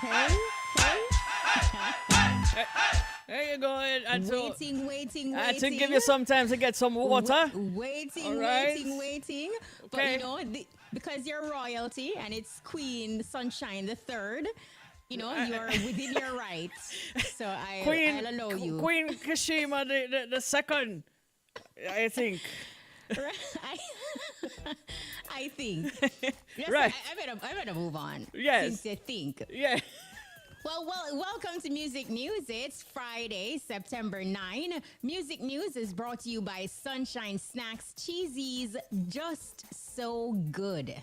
Hey, There you go. And so waiting. I had to give you some time to get some water. Waiting, All right. waiting. But Okay. you know, because you're royalty and it's Queen Sunshine the Third, you know, you're within your rights. So I'll allow you. Queen Kashima the second, I think. I think. Yes, Right. I better move on. Yes. Since you think. Yeah. Well, welcome to Music News. It's Friday, September 9. Music News is brought to you by Sunshine Snacks Cheesies. Just so good.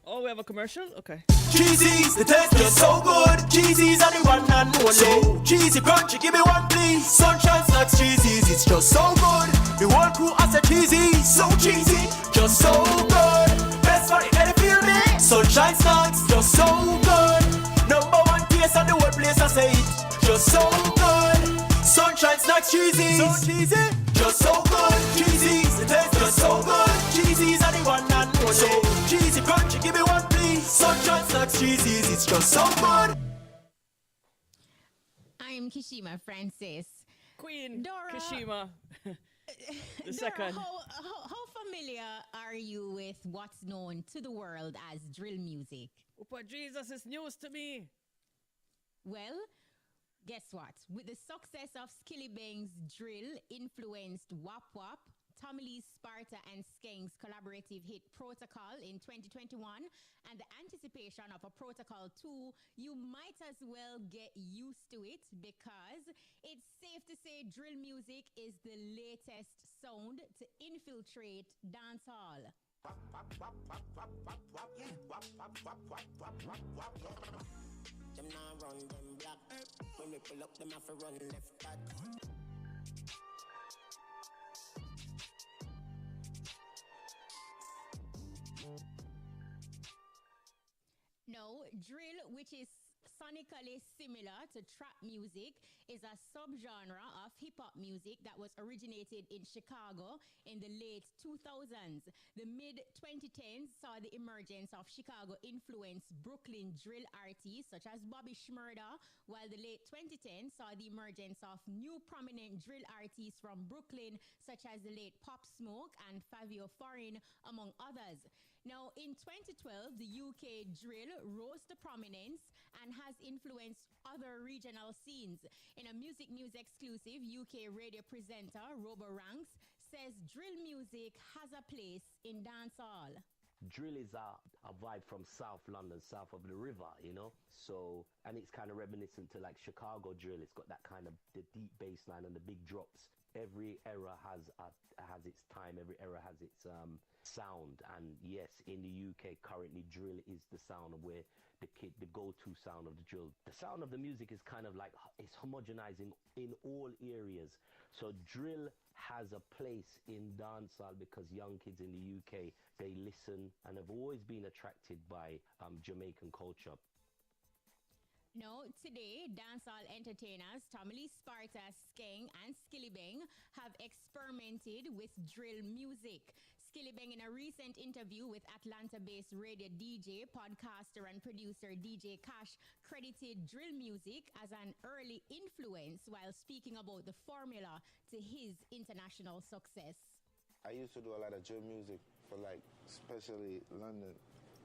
Oh, we have a commercial? Okay. Cheesies, the taste just so good. Cheesies are the one and only. So cheesy crunchy, give me one please. Sunshine Snacks Cheesies, it's just so good. The whole crew has a cheesy, so cheesy, just so good. Best for it, can you feel me? Sunshine Snacks, just so good. Number one taste on the whole place, I say it. Just so good. Sunshine Snacks Cheesies, so cheesy, just so good. Cheesies, the taste just so good. Cheesies are the one and only. So cheesy crunchy, give me one please. Sunshine Snacks Cheesies, it's just so good. I'm Kishima Francis. Queen Dora. Kashima the Dora, second. how familiar are you with what's known to the world as drill music? But Jesus is news to me. Well, guess what? With the success of Skilly Bang's drill influenced Wap Wap, Tommy Lee Sparta and Skeng's collaborative hit Protocol in 2021, and the anticipation of a Protocol 2, you might as well get used to it because it's safe to say drill music is the latest sound to infiltrate dancehall. Them now run them black. When we pull up, them have to run left back. No, drill, which is sonically similar to trap music, is a subgenre of hip-hop music that was originated in Chicago in the late 2000s. The mid-2010s saw the emergence of Chicago-influenced Brooklyn drill artists such as Bobby Shmurda, while the late 2010s saw the emergence of new prominent drill artists from Brooklyn such as the late Pop Smoke and Fabio Foreign, among others. Now, in 2012, the UK drill rose to prominence and has influenced other regional scenes. In a Music News exclusive, UK radio presenter Robo Ranks says drill music has a place in dancehall. Drill is a vibe from South London, south of the river, you know? So, and it's kind of reminiscent to like Chicago drill. It's got that kind of the deep bass line and the big drops. Every era has its time. Every era has its sound. And yes, in the UK currently, drill is the sound of where the go-to sound of the drill. The sound of the music is kind of like it's homogenizing in all areas. So drill has a place in dancehall because young kids in the UK, they listen and have always been attracted by Jamaican culture. No, today, dancehall entertainers Tommy Lee Sparta, Skeng, and Skilly Bang have experimented with drill music. Skilly Bang, in a recent interview with Atlanta-based radio DJ, podcaster, and producer DJ Cash, credited drill music as an early influence while speaking about the formula to his international success. I used to do a lot of drill music for like, especially London.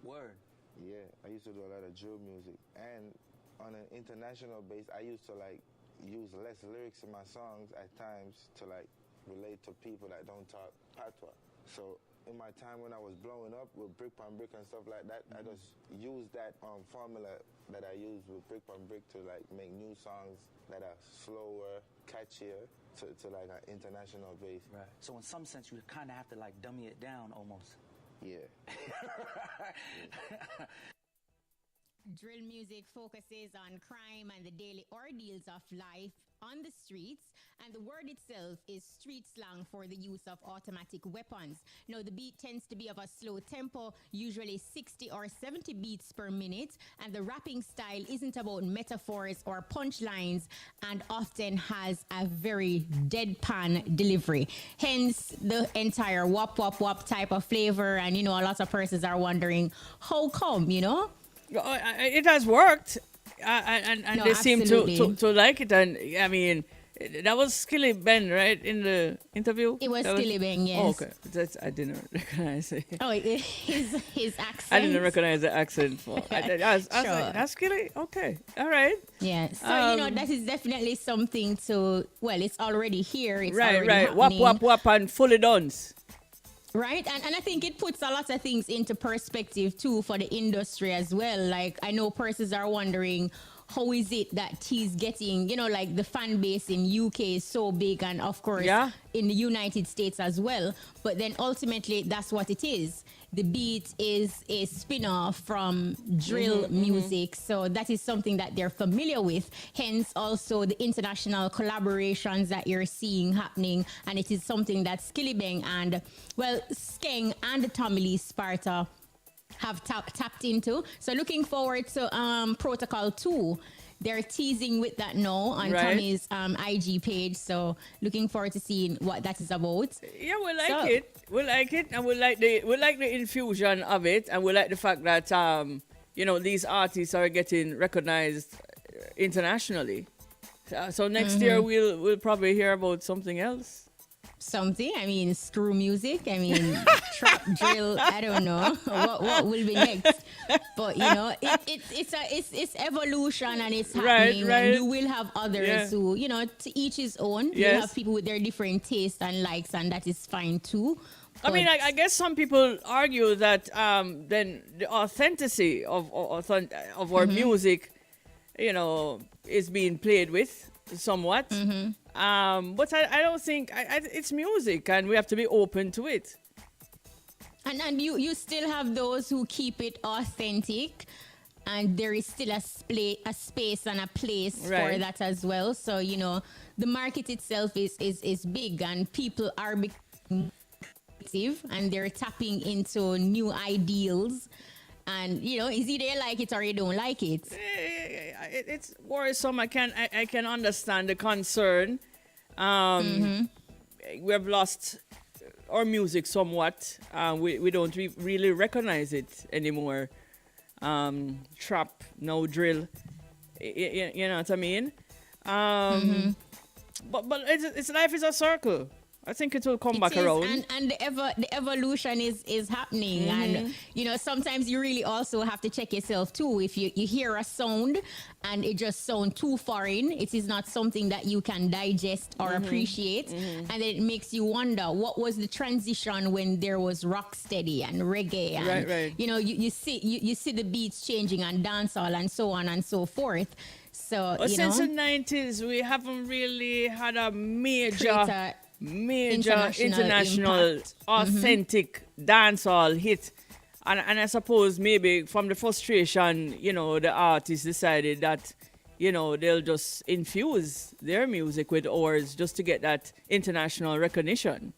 Word. Yeah, I used to do a lot of drill music. And on an international base, I used to like use less lyrics in my songs at times to like relate to people that don't talk patois. So in my time when I was blowing up with Brick Pan Brick and stuff like that, I just used that formula that I used with Brick Pan Brick to like make new songs that are slower, catchier to like an international base. Right. So in some sense, you kind of have to like dummy it down almost. Yeah. Drill music focuses on crime and the daily ordeals of life on the streets, and the word itself is street slang for the use of automatic weapons. Now, the beat tends to be of a slow tempo, usually 60 or 70 beats per minute, and the rapping style isn't about metaphors or punchlines and often has a very deadpan delivery. Hence, the entire wop, wop, wop type of flavor, and, you know, a lot of persons are wondering, how come, you know? It has worked, and No, they seem to, absolutely. to like it. And I mean, that was Skilly Ben, right, in the interview. It was That Skilly Ben, yes. Oh, okay, I didn't recognize it. Oh, his accent. I didn't recognize the accent. I was Sure. like, that's Skilly. Okay, all right. Yeah, so that is definitely something to. Well, it's already here. It's Right, already right. Wap, happening. wap, wap, and fully done. Right, and I think it puts a lot of things into perspective too for the industry as well. Like, I know persons are wondering, how is it that he's getting, like the fan base in UK is so big, and of course Yeah. in the United States as well. But then ultimately, that's what it is. The beat is a spin-off from drill music, so that is something that they're familiar with. Hence, also the international collaborations that you're seeing happening, and it is something that Skillibeng and, well, Skeng and Tommy Lee Sparta have tapped into. So looking forward to Protocol 2. They're teasing with that now on Right. Tommy's IG page. So looking forward to seeing what that is about. Yeah, we like So- it. We like it, and we like the infusion of it, and we like the fact that these artists are getting recognized internationally. So next year we'll probably hear about something else. Something. I mean, screw music. I mean, trap drill. I don't know what will be next. But it's evolution, and it's happening. right. And you will have others Yeah. who, to each his own. You Yes. have people with their different tastes and likes, and that is fine too. I mean, But- I guess some people argue that then the authenticity of our music, is being played with somewhat. But I don't think it's music, and we have to be open to it. And you still have those who keep it authentic, and there is still a space and a place for Right. that as well. So the market itself is big, and people are becoming active, and they're tapping into new ideals. And it's either you like it or you don't like it. It's worrisome. I can understand the concern. We have lost our music somewhat. We don't really recognize it anymore. Trap, no drill. You know what I mean? But it's life is a circle. I think it will come back It is, around. and the evolution is happening, and sometimes you really also have to check yourself too. If you hear a sound and it just sounds too foreign, it is not something that you can digest or appreciate, and then it makes you wonder, what was the transition when there was rock steady and reggae, and Right. you see the beats changing and dancehall and so on and so forth. So Well, since the 90s, we haven't really had a major create a international impact. authentic dancehall hit. And I suppose maybe from the frustration, the artists decided that, they'll just infuse their music with ours just to get that international recognition.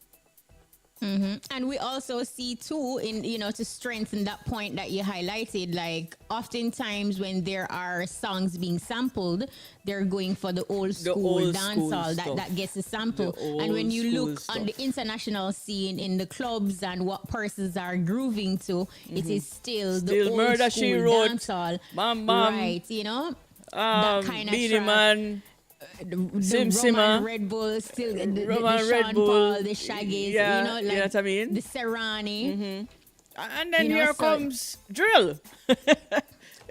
And we also see too, to strengthen that point that you highlighted, like oftentimes when there are songs being sampled, they're going for the old school old school dancehall stuff. that gets a sample. The And when old you look school on the stuff. international scene in the clubs and what persons are grooving to, it is still the Still old Murder, school She Wrote, dancehall. Bam Bam, Right, that kind of Beanie track. Man, The Sim Roman Simma. Red Bull, still the Roman Red Sean Bull. Paul, the Shaggies, Yeah, you know what I mean? the Serrani. And then here so- comes drill.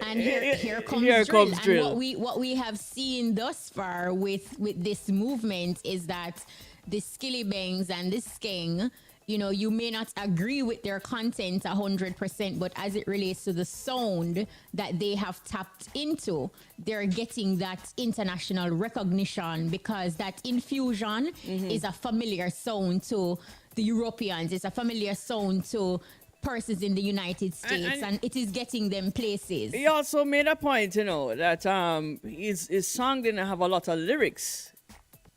And here comes Here drill. comes And drill. what we have seen thus far with this movement is that the Skillibangs and the Skeng, you may not agree with their content 100%, but as it relates to the sound that they have tapped into, they're getting that international recognition, because that infusion is a familiar sound to the Europeans. It's a familiar sound to persons in the United States, and it is getting them places. He also made a point, that his song didn't have a lot of lyrics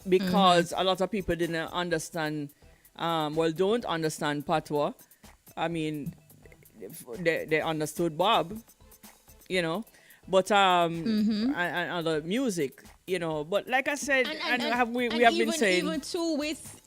because a lot of people didn't understand, don't understand patois. I mean, they understood Bob, but and other music, But like I said, we have been saying,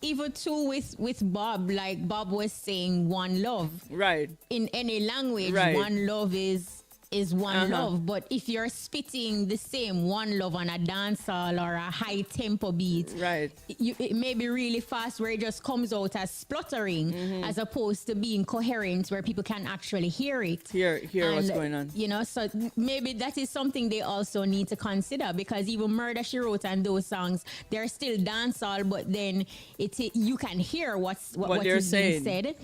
even too with Bob, like Bob was saying, one love. right. In any language, Right. one love is is one love, but if you're spitting the same one love on a dancehall or a high tempo beat, Right. it may be really fast where it just comes out as spluttering as opposed to being coherent where people can actually hear it. Hear what's And, going on. You know, so maybe that is something they also need to consider, because even Murder She Wrote and those songs, they're still dancehall, but then you can hear what they're is being saying. said,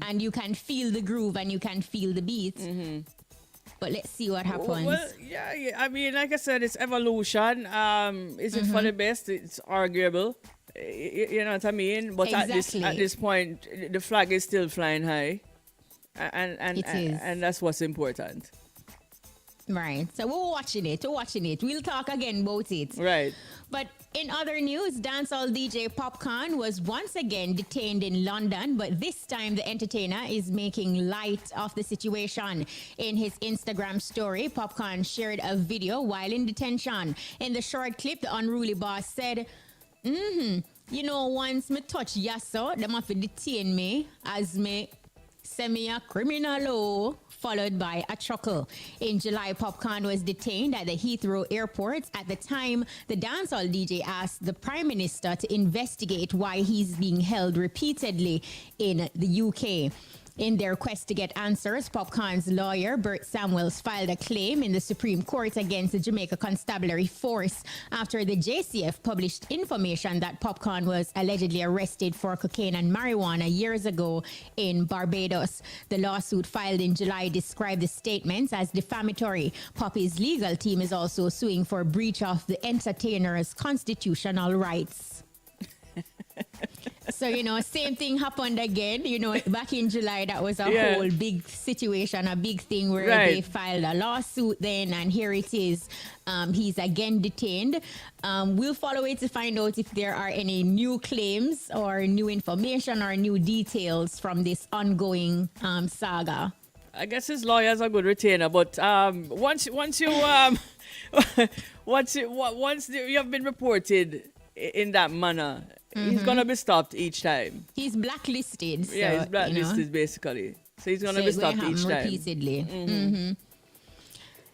and you can feel the groove and you can feel the beat. But let's see what happens. Well, yeah. I mean, like I said, it's evolution. Is it for the best? It's arguable. You know what I mean? But Exactly. at this point, the flag is still flying high, It is. and that's what's important. Right. So we're watching it. We'll talk again about it. Right. But in other news, dancehall DJ Popcorn was once again detained in London, but this time the entertainer is making light of the situation. In his Instagram story, Popcorn shared a video while in detention. In the short clip, the unruly boss said, you know, once me touch Yasso, them have to detain me as me semi a criminal, followed by a chuckle. In July, Popcorn was detained at the Heathrow airport. At the time, the dancehall DJ asked the Prime Minister to investigate why he's being held repeatedly in the UK. In their quest to get answers, Popcorn's lawyer, Bert Samuels, filed a claim in the Supreme Court against the Jamaica Constabulary Force after the JCF published information that Popcorn was allegedly arrested for cocaine and marijuana years ago in Barbados. The lawsuit filed in July described the statements as defamatory. Poppy's legal team is also suing for breach of the entertainer's constitutional rights. So, you know, same thing happened again. You know, back in July, that was a whole big situation, a big thing where they filed a lawsuit then, and here it is. He's again detained. We'll follow it to find out if there are any new claims or new information or new details from this ongoing saga. I guess his lawyer's a good retainer, but once you once you have been reported in that manner, he's gonna be stopped each time. He's blacklisted. So, Yeah, he's blacklisted, you know, basically. So he's gonna so be it's gonna stopped each happen time. repeatedly.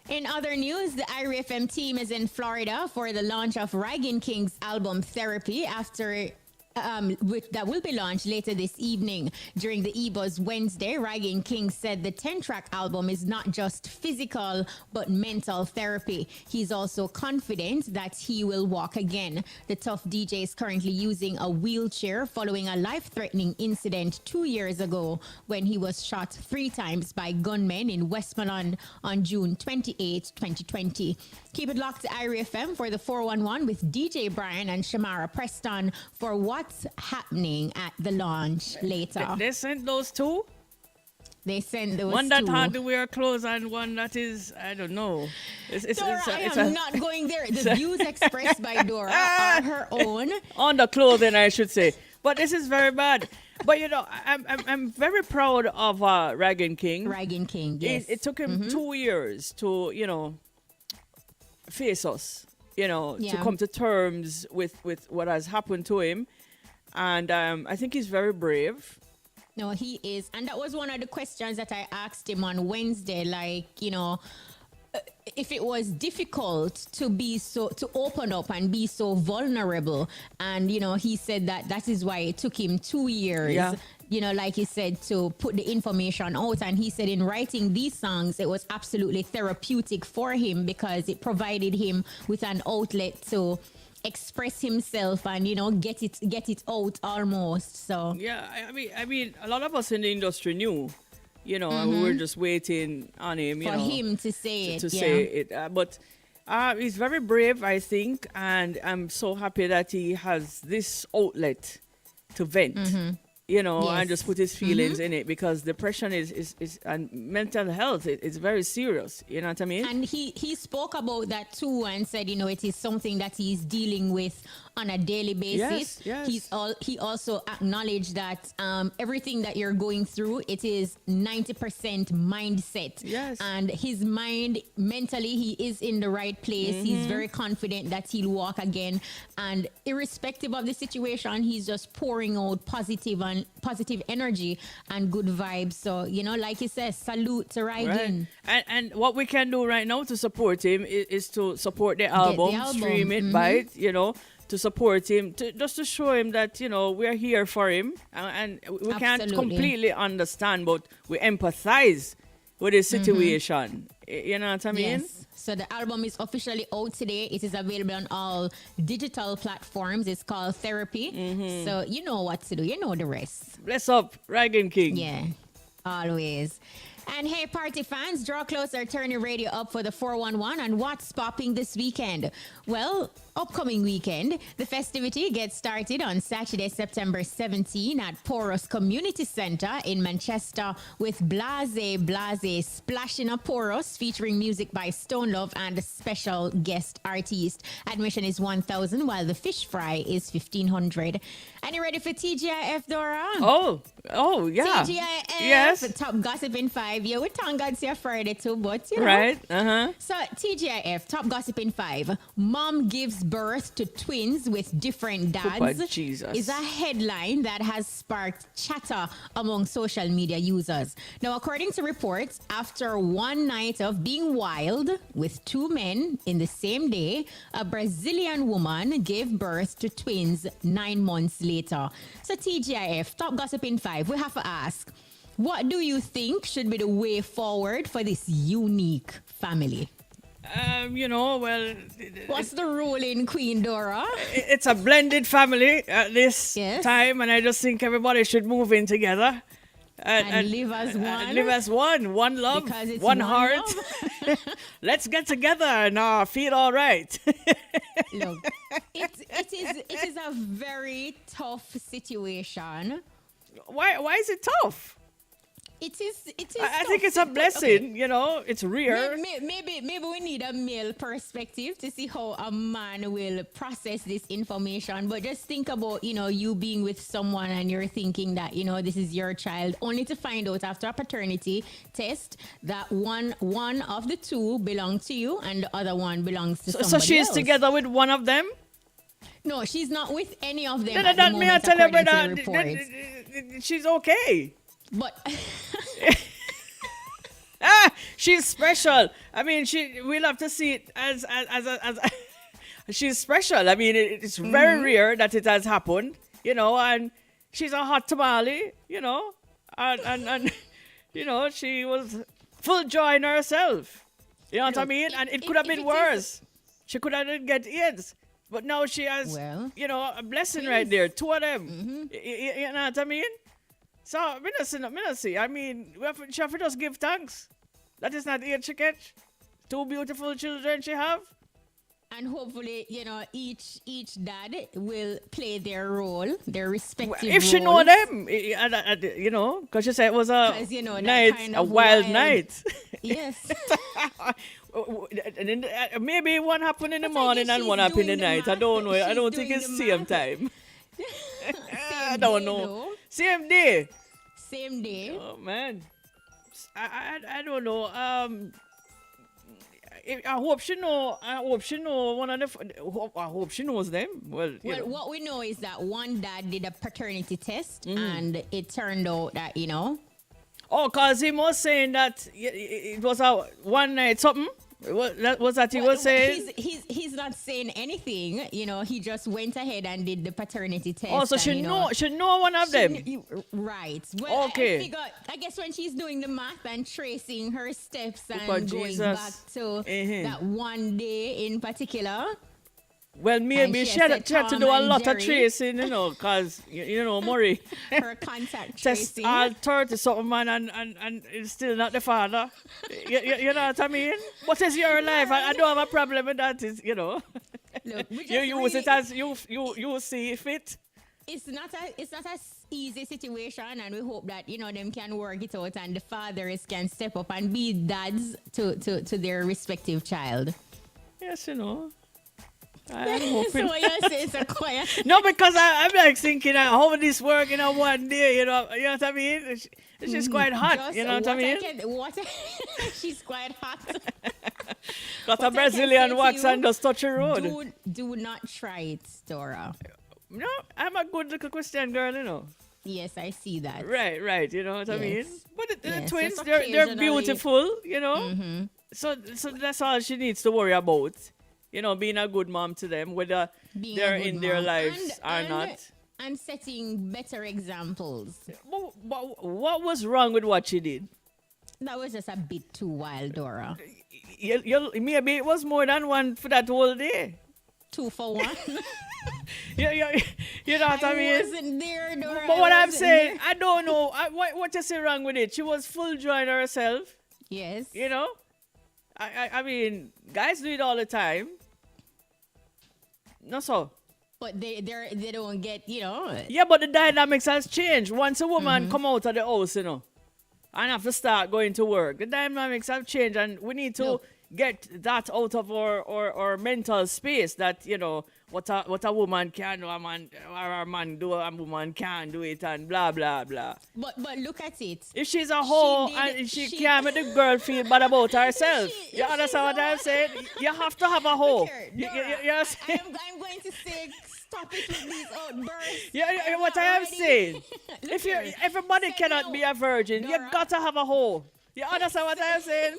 In other news, the Irie FM team is in Florida for the launch of Ragin King's album Therapy after that will be launched later this evening. During the eBuzz Wednesday, Ragin King said the 10-track album is not just physical but mental therapy. He's also confident that he will walk again. The Tough DJ is currently using a wheelchair following a life-threatening incident 2 years ago when he was shot 3 times by gunmen in Westmoreland on June 28, 2020. Keep it locked to Irie FM for the 411 with DJ Brian and Shamara Preston for what's happening at the launch later. They sent those two? They sent those One that two. had to wear clothes and one that is, I don't know. Dora, I am not going there. The views expressed by Dora are her own. On the clothing, I should say. But this is very bad. But you know, I'm very proud of Ragin King. Ragin King, yes. It took him 2 years to, you know, face us, you know, to come to terms with what has happened to him. And I think he's very brave. No, he is. And that was one of the questions that I asked him on Wednesday. Like, you know, if it was difficult to open up and be so vulnerable. And, you know, he said that is why it took him 2 years. Yeah. You know, like you said, to put the information out. And he said in writing these songs, it was absolutely therapeutic for him because it provided him with an outlet to express himself and, you know, get it out almost. So Yeah, I mean, a lot of us in the industry knew, you know, and we were just waiting on him, you for know, him to say to it. say it. But he's very brave, I think, and I'm so happy that he has this outlet to vent. You know, and just put his feelings in it, because depression is and mental health is very serious. You know what I mean? And he spoke about that too and said, you know, it is something that he's dealing with on a daily basis. Yes. He also acknowledged that everything that you're going through, it is 90% mindset. Yes. And his mind, mentally, he is in the right place. He's very confident that he'll walk again. And irrespective of the situation, he's just pouring out positive energy and good vibes. So, like he says, salute to Raiden. Right. And what we can do right now to support him is to support the album, stream it, buy it, to support him, just to show him that, we're here for him. And we can't completely understand, but we empathize with his situation. You know what I mean? Yes. So the album is officially out today. It is available on all digital platforms. It's called Therapy. So you know what to do. You know the rest. Bless up, Raggin King. Yeah, always. And hey, party fans, draw closer, turn your radio up for the 411 and what's popping this weekend. Well, upcoming weekend, the festivity gets started on Saturday, September 17 at Poros Community Centre in Manchester with Blase Splashing Up Poros featuring music by Stone Love and a special guest artist. Admission is 1,000 while the fish fry is 1,500. And you ready for TGIF, Dora? Oh, yeah. TGIF, yes. Top Gossip in 5. Yeah, we thank God see a Friday too, but Right, So TGIF, Top Gossip in 5. Mom gives birth to twins with different dads. Jesus. Is a headline that has sparked chatter among social media users. Now, according to reports, after one night of being wild with two men in the same day, a Brazilian woman gave birth to twins 9 months later. So TGIF, Top Gossip in 5, we have to ask, what do you think should be the way forward for this unique family? Well... What's the ruling, Queen Dora? It's a blended family at this time, and I just think everybody should move in together. And live as one. And live as one. One love, because it's one heart. Let's get together and feel all right. Look, it is a very tough situation. Why is it tough? It is. I think it's a blessing, okay. It's rare. Maybe we need a male perspective to see how a man will process this information. But just think about, you being with someone and you're thinking that, this is your child, only to find out after a paternity test that one of the two belongs to you and the other one belongs to somebody else. So she's together with one of them? No, she's not with any of them. Then me I tell you, brother, she's okay. But she's special. I mean, we'll have to see it as she's special. I mean, it's very rare that it has happened, and she's a hot tamale, and she was full joy in herself. You know what I mean? And it could have been worse. She could have didn't get AIDS. But now she has, a blessing right there. Two of them. You know what I mean? So, me not see. I mean, she have to just give thanks. That is not the age she catch. Two beautiful children she have. And hopefully, each dad will play their role, their respective roles. If she know them, because she said it was a night, kind of a wild night. Yes. And then, maybe one happened in the morning and one happened in the night. I don't know. I don't think it's same time. I don't know. Though. Same day. Same day. Oh man, I don't know. I hope she know. I hope she know one of the. I hope she knows them. Well, what we know is that one dad did a paternity test, and it turned out that Oh, cause he was saying that it was a one night something. That was that he was saying. He's not saying anything. He just went ahead and did the paternity test. Oh, so she know one of them. Right. Well, okay. I guess when she's doing the math and tracing her steps and going Jesus. back to that one day in particular. Well, maybe she had to do a lot of tracing, because, Murray. Her contact test tracing. all 30 something man and it's still not the father. you know what I mean? What is your life? I don't have a problem with that. Look, you use it as you see fit. It's not a easy situation, and we hope that them can work it out and the fathers can step up and be dads to their respective child. Yes, I'm So hoping. what you're saying is a quiet. No, because I'm like thinking, how would this work in a one day? You know what I mean? It's just quite hot. Just You know what I mean? She's quite hot. Got what a I can Brazilian say to wax you, and just touch a road. Do not try it, Dora. No, I'm a good little Christian girl, you know. Yes, I see that. Right. You know what I mean? Yes. But the Yes, twins, just they're occasionally- beautiful, you know. So that's all she needs to worry about. You know, being a good mom to them, whether Being they're a good in their mom lives and- or not. And setting better examples. What was wrong with what she did? That was just a bit too wild, Dora. Maybe it was more than one for that whole day. 2 for 1. You know what I mean? wasn't there, Dora. But what I I'm wasn't saying, there. I don't know. What you say wrong with it? She was full joy in herself. Yes. You know? I mean, guys do it all the time. No, so. But they don't get, you know. Yeah, but the dynamics has changed. Once a woman come out of the house, you know, and have to start going to work, the dynamics have changed, and we need to get that out of our mental space. That, you know, what a woman can do, a man do, a woman can do it, and blah blah blah. But look at it. If she's a hoe did- and she she- can't make the girl feel bad about herself, She- you if understand what she's a I'm hoe- saying? You have to have a hoe. Look here, Dora, You see? I'm going to say, stop it with these outbursts. Yeah, I'm what not I am ready. saying. Look If you here, everybody send cannot me be a virgin, you Dora. got to have a hoe. You understand what I am saying?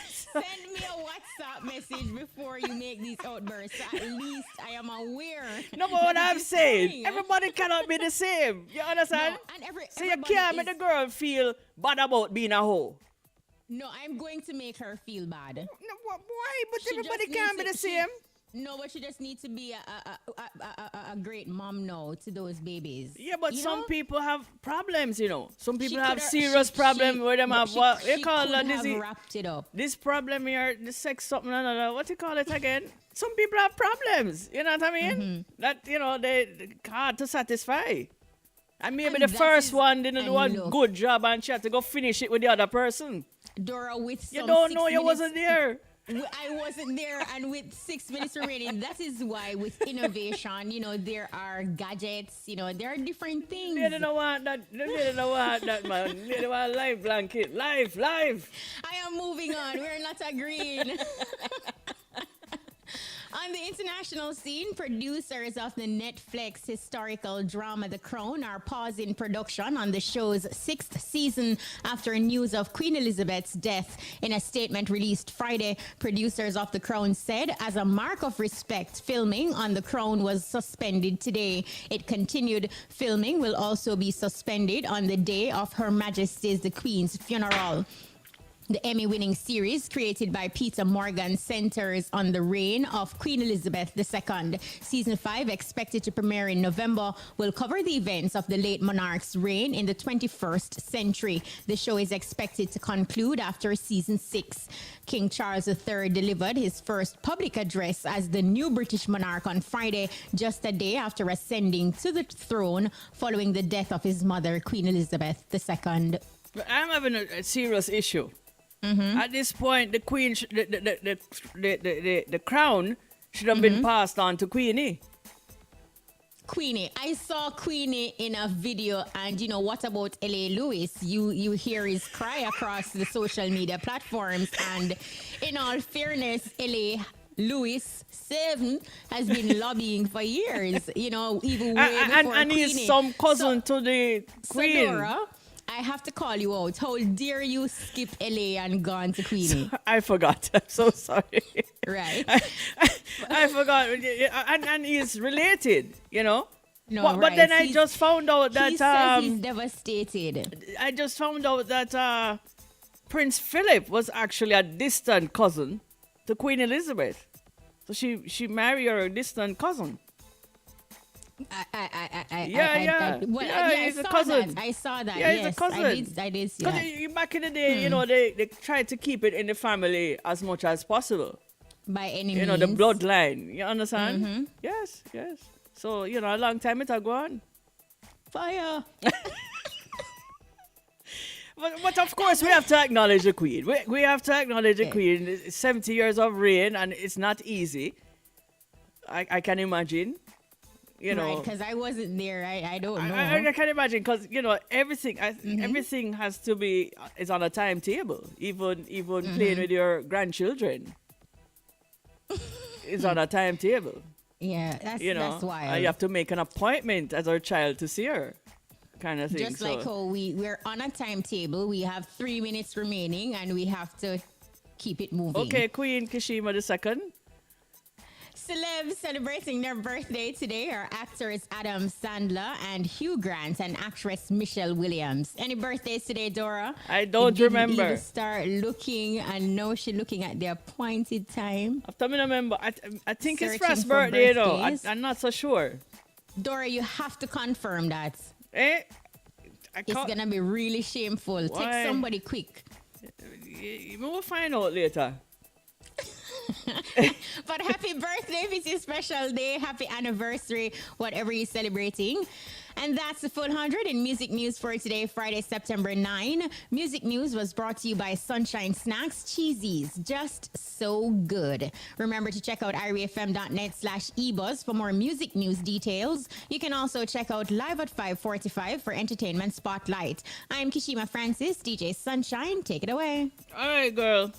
Send me a WhatsApp message before you make these outbursts. So at least I am aware. No, but what that I'm it is saying, coming. everybody cannot be the same. You understand? No, and So you everybody can't make the girl feel bad about being a hoe. No, I'm going to make her feel bad. No, why? But She everybody just can't be needs the to- same. No, but she just needs to be a great mom now to those babies. Yeah, but You some know? people have problems, you know. Some people She have coulda- serious she- problem she- where them no, have she- what you she call could that have disease. wrapped it up. This problem here, the sex something another. What you call it again? Some people have problems. You know what I mean? Mm-hmm. That you know they hard to satisfy. And maybe And the that first is- one didn't do a and look. good job, and she had to go finish it with the other person. Dora, with You some don't 6 know you minutes- wasn't there. I wasn't there, and with 6 minutes remaining, that is why with innovation, you know, there are gadgets, you know, there are different things. They don't want that. They don't want that, man. They don't want live blanket. Live. I am moving on. We're not agreeing. On the international scene, producers of the Netflix historical drama The Crown are pausing production on the show's 6th season after news of Queen Elizabeth's death. In a statement released Friday, producers of The Crown said, as a mark of respect, filming on The Crown was suspended today. It continued, filming will also be suspended on the day of Her Majesty's the Queen's funeral. The Emmy-winning series, created by Peter Morgan, centers on the reign of Queen Elizabeth II. Season 5, expected to premiere in November, will cover the events of the late monarch's reign in the 21st century. The show is expected to conclude after Season 6. King Charles III delivered his first public address as the new British monarch on Friday, just a day after ascending to the throne following the death of his mother, Queen Elizabeth II. But I'm having a serious issue. At this point, the queen, the crown should have been passed on to Queenie. Queenie. I saw Queenie in a video, and you know what about L.A. Lewis? You hear his cry across the social media platforms, and in all fairness, L.A. Lewis 7 has been lobbying for years. You know, even way before And Queenie. he's some cousin to the queen. So Dora, I have to call you out. How dare you skip L.A. and gone to Queenie? I forgot. I'm so sorry. Right? I forgot. And he's related, you know. No, But right. then I He's- just found out he says that he's devastated. I just found out that Prince Philip was actually a distant cousin to Queen Elizabeth. So she married her distant cousin. I he's a saw cousin. that. I saw that. Yeah, yes, he's a cousin. I did see Because that. back in the day, you know, they tried to keep it in the family as much as possible. By any You means. know, the bloodline. You understand? Yes. So, you know, a long time it go on. Fire. But of course, we have to acknowledge the Queen. We have to acknowledge the Queen. It's 70 years of reign, and it's not easy. I can imagine. You know, because I wasn't there. I don't know. I can imagine because everything everything has to be is on a timetable. Even playing with your grandchildren is on a timetable. Yeah, that's why. You have to make an appointment as our child to see her, kind of thing. Just like how we're on a timetable, we have 3 minutes remaining, and we have to keep it moving. Okay, Queen Kishima II. Celebs celebrating their birthday today are actors Adam Sandler and Hugh Grant and actress Michelle Williams. Any birthdays today, Dora? I don't remember. Even start looking, and now she's looking at the appointed time. After me remember, I think it's Searching first for birthday though. birthdays. I'm not so sure. Dora, you have to confirm that. Eh? It's gonna be really shameful. Why? Take somebody quick. We'll find out later. But happy birthday if it's your special day. Happy anniversary, whatever you're celebrating. And that's the full 100 in music news for today, Friday, September 9. Music news was brought to you by Sunshine Snacks, Cheesies, just so good. Remember to check out ireafm.net/ebuzz for more music news details. You can also check out Live at 5:45 for Entertainment Spotlight. I'm Kishima Francis, DJ Sunshine. Take it away. All right, girl.